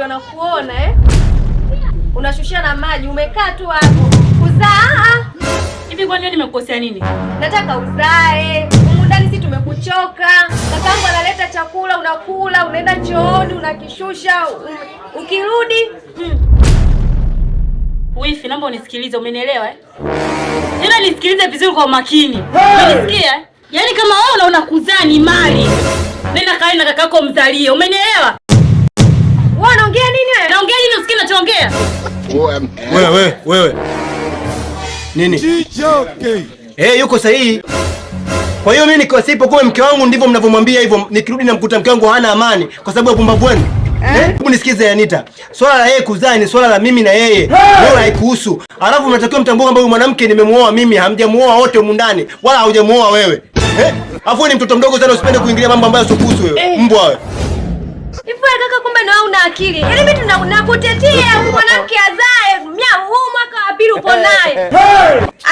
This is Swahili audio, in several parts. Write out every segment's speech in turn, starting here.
huyo anakuona unashushia na maji, umekaa tu hapo. Uzaa. Hivi kwani nimekukosea nini? Nataka uzae. Humu ndani sisi tumekuchoka. Kakangu analeta chakula, unakula, unaenda chooni, unakishusha, ukirudi. Wifi, naomba unisikilize, umenielewa Tena nisikilize vizuri kwa makini. Unanisikia? Yaani kama wewe unaona kuzaa ni mali, nenda kae na kakako mzalie. Umenielewa? Wewe unaongea nini wewe? Naongea nini usikii ninachoongea? Wewe. Nini? Yuko sahihi. Kwa hiyo mimi niko sipo kwa mke wangu ndivyo mnavyomwambia hivyo, nikirudi namkuta mke wangu hana amani kwa sababu ya pumbavu wenu. Hebu nisikize Anita. Swala la yeye kuzaa ni swala la mimi na yeye. Wewe haikuhusu. Alafu mnatakiwa mtambue kwamba huyu mwanamke nimemuoa mimi, hamjamuoa wote humu ndani, wala haujamuoa wewe. Alafu ni mtoto mdogo sana, usipende kuingilia mambo ambayo sio kuhusu wewe. Mbwa wewe. Hivi kaka, kumbe na wewe una akili. Yaani mimi tunakutetea huyu mwanamke azae, huu mwaka wa pili upo naye.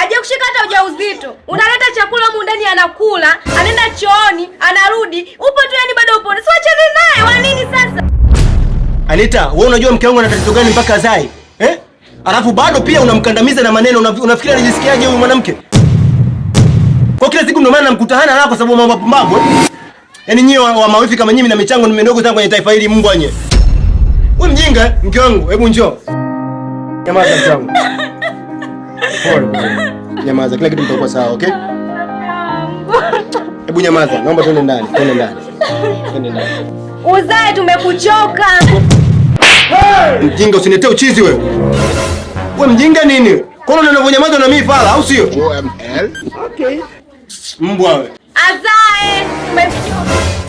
Aje kushika hata ujauzito. Unaleta chakula humu ndani anakula, anaenda chooni, anarudi. Upo tu yani bado upo. Siwachane naye, wa nini sasa? Anita, wewe unajua mke wangu ana tatizo gani mpaka azae? Alafu bado pia unamkandamiza na maneno, unafikiri anajisikiaje huyu mwanamke? Kwa kila siku ndio maana namkutana nao kwa sababu mambo mapumbavu. Yaani nyie wa mawifi kama nyinyi na michango ni midogo sana kwenye taifa hili mbwa nye. Wewe mjinga, mke wangu, hebu njoo. Nyamaza mke wangu. Pole. Nyamaza, kila kitu kitakuwa sawa, okay? Hebu nyamaza, naomba twende ndani. Uzae, tumekuchoka. Mjinga, usiniletee uchizi wewe. Wewe mjinga nini? Kwa nini unanyamaza na mimi fala, au sio? Okay. Mbwa wewe. Azae, tumekuchoka.